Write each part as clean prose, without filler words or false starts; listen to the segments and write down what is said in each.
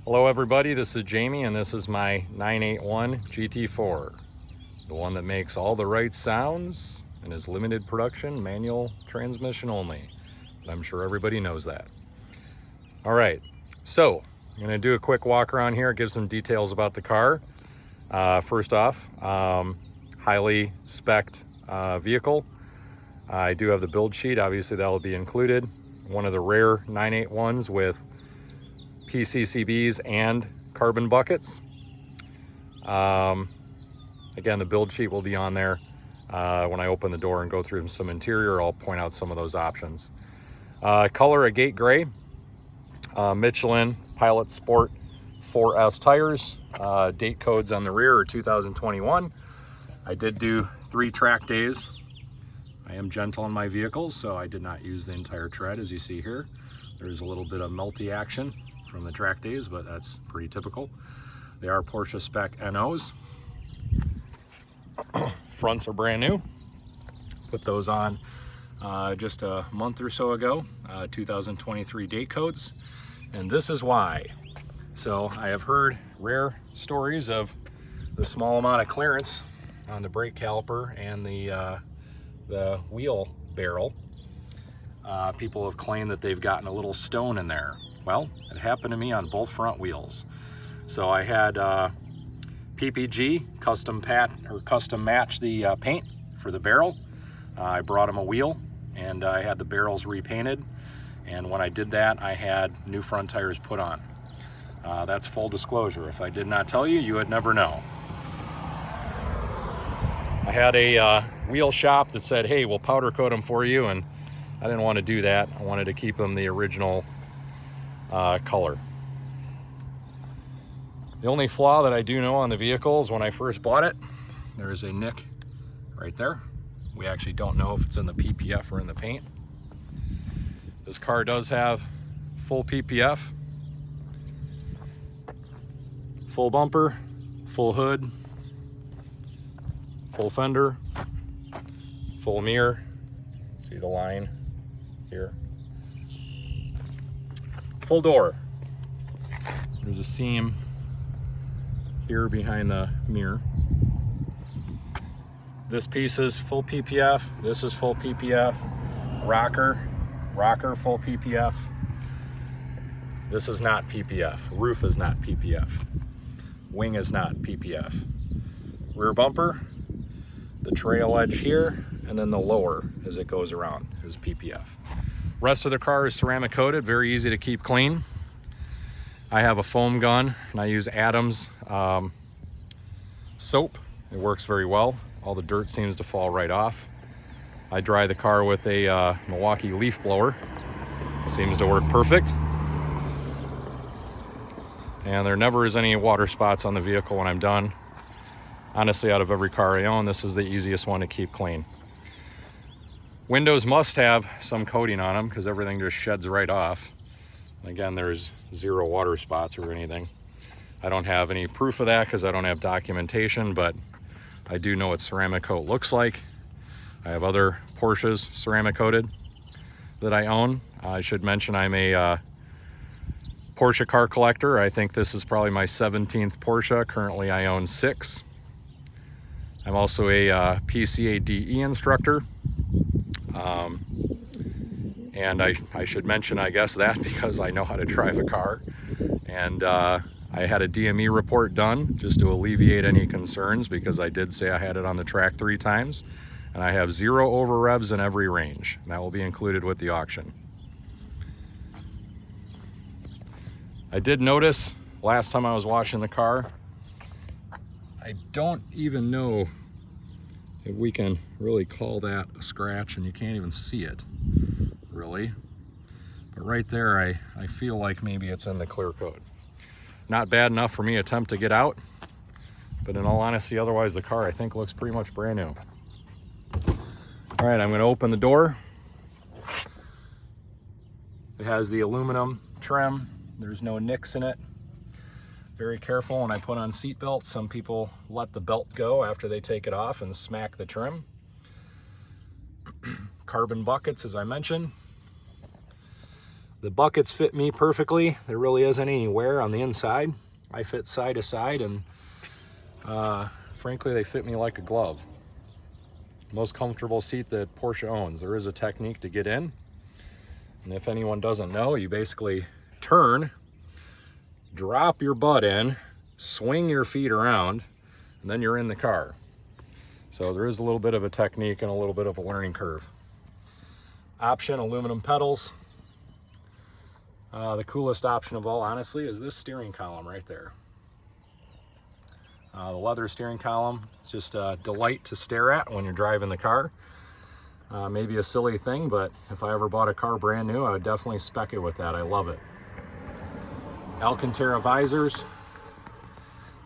Hello everybody, this is Jamie and this is my 981 GT4. The one that makes all the right sounds and is limited production, manual transmission only. But I'm sure everybody knows that. All right, so I'm gonna do a quick walk around here, give some details about the car. First off, highly spec'd vehicle. I do have the build sheet, obviously that will be included. One of the rare 981s with PCCBs and carbon buckets. Again, the build sheet will be on there. When I open the door and go through some interior, I'll point out some of those options. Color, a gate gray. Michelin Pilot Sport 4S tires. Date codes on the rear are 2021. I did do 3 track days. I am gentle on my vehicles, so I did not use the entire tread, as you see here. There's a little bit of melty action from the track days, but that's pretty typical. They are Porsche spec NOs. Fronts are brand new. Put those on just a month or so ago, 2023 date codes. And this is why. So I have heard rare stories of the small amount of clearance on the brake caliper and the wheel barrel. People have claimed that they've gotten a little stone in there. Well, it happened to me on both front wheels. So I had PPG custom match the paint for the barrel. I brought them a wheel and I had the barrels repainted. And when I did that, I had new front tires put on. That's full disclosure. If I did not tell you, you would never know. I had a wheel shop that said, hey, we'll powder coat them for you. And I didn't want to do that. I wanted to keep them the original color. The only flaw that I do know on the vehicle is when I first bought it, there is a nick right there. We actually don't know if it's in the PPF or in the paint. This car does have full PPF, full bumper, full hood, full fender, full mirror. See the line here. Full door. There's a seam here behind the mirror. This piece is full PPF. This is full PPF. Rocker full PPF. This is not PPF. Roof is not PPF. Wing is not PPF. Rear bumper, the trail edge here, and then the lower as it goes around is PPF. Rest of the car is ceramic coated, very easy to keep clean. I have a foam gun and I use Adams soap. It works very well. All the dirt seems to fall right off. I dry the car with a Milwaukee leaf blower. Seems to work perfect. And there never is any water spots on the vehicle when I'm done. Honestly, out of every car I own, this is the easiest one to keep clean. Windows must have some coating on them because everything just sheds right off. Again, there's 0 water spots or anything. I don't have any proof of that because I don't have documentation, but I do know what ceramic coat looks like. I have other Porsches ceramic coated that I own. I should mention I'm a Porsche car collector. I think this is probably my 17th Porsche. Currently I own 6. I'm also a PCA DE instructor. And I should mention, I guess, that because I know how to drive a car. And I had a DME report done just to alleviate any concerns because I did say I had it on the track 3 times. And I have 0 over revs in every range. And that will be included with the auction. I did notice last time I was washing the car, I don't even know if we can really call that a scratch, and you can't even see it, really. But right there, I feel like maybe it's in the clear coat. Not bad enough for me to attempt to get out, but in all honesty, otherwise the car I think looks pretty much brand new. All right, I'm gonna open the door. It has the aluminum trim. There's no nicks in it. Very careful when I put on seat belts. Some people let the belt go after they take it off and smack the trim. Carbon buckets, as I mentioned. The buckets fit me perfectly. There really isn't any wear on the inside. I fit side to side, and frankly, they fit me like a glove. Most comfortable seat that Porsche owns. There is a technique to get in. And if anyone doesn't know, you basically turn, drop your butt in, swing your feet around, and then you're in the car. So there is a little bit of a technique and a little bit of a learning curve. Option, aluminum pedals. The coolest option of all, honestly, is this steering column right there. The leather steering column, it's just a delight to stare at when you're driving the car. Maybe a silly thing, but if I ever bought a car brand new, I would definitely spec it with that. I love it. Alcantara visors.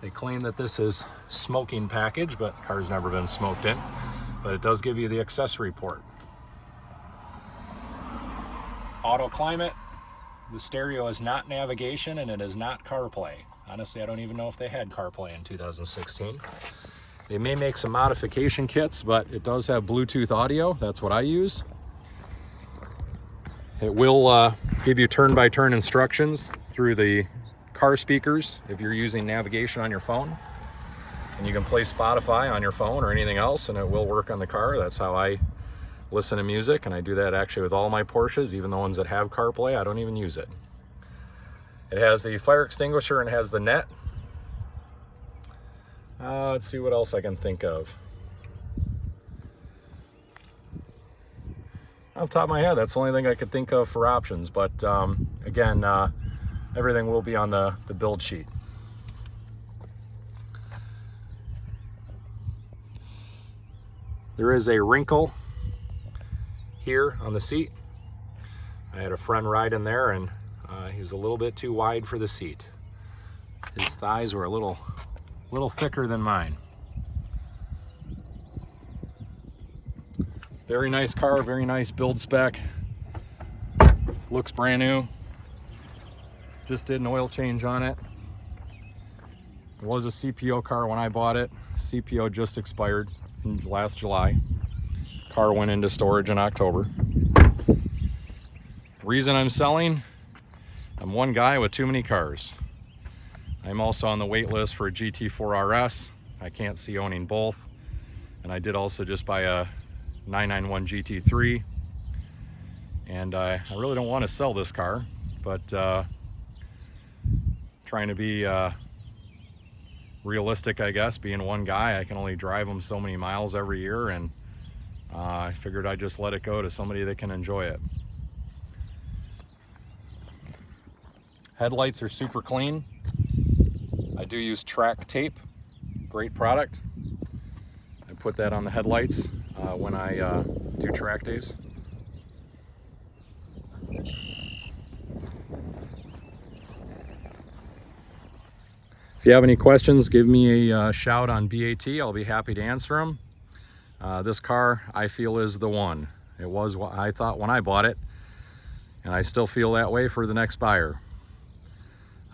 They claim that this is smoking package, but the car's never been smoked in. But it does give you the accessory port. Auto climate. The stereo is not navigation and it is not CarPlay. Honestly, I don't even know if they had CarPlay in 2016. They may make some modification kits, but it does have Bluetooth audio. That's what I use. It will give you turn-by-turn instructions through the car speakers if you're using navigation on your phone. And you can play Spotify on your phone or anything else, and it will work on the car. That's how I listen to music, and I do that actually with all my Porsches, even the ones that have CarPlay. I don't even use it. It has the fire extinguisher and has the net. Let's see what else I can think of. Off the top of my head, that's the only thing I could think of for options. But again, everything will be on the build sheet. There is a wrinkle here on the seat. I had a friend ride in there, and he was a little bit too wide for the seat. His thighs were a little thicker than mine. Very nice car, very nice build spec. Looks brand new. Just did an oil change on it. It was a CPO car when I bought it. CPO just expired in last July. Car went into storage in October. Reason I'm selling, I'm one guy with too many cars. I'm also on the wait list for a GT4 RS. I can't see owning both. And I did also just buy a 991 GT3. And I really don't want to sell this car, but trying to be realistic, I guess. Being one guy, I can only drive them so many miles every year, and I figured I'd just let it go to somebody that can enjoy it. Headlights are super clean. I do use track tape, great product. I put that on the headlights when I do track days. If you have any questions, give me a shout on BAT. I'll be happy to answer them. This car, I feel, is the one. It was what I thought when I bought it, and I still feel that way for the next buyer.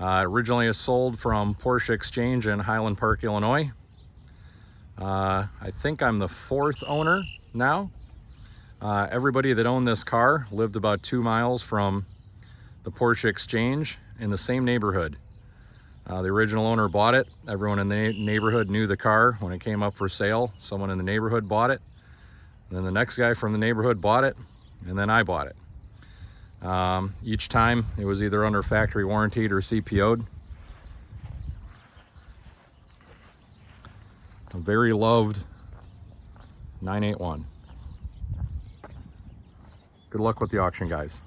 Originally it sold from Porsche Exchange in Highland Park, Illinois. I think I'm the 4th owner now. Everybody that owned this car lived about 2 miles from the Porsche Exchange in the same neighborhood. The original owner bought it. Everyone in the neighborhood knew the car. When it came up for sale, someone in the neighborhood bought it. And then the next guy from the neighborhood bought it, and then I bought it. Each time it was either under factory warranted or CPO'd. A very loved 981. Good luck with the auction, guys.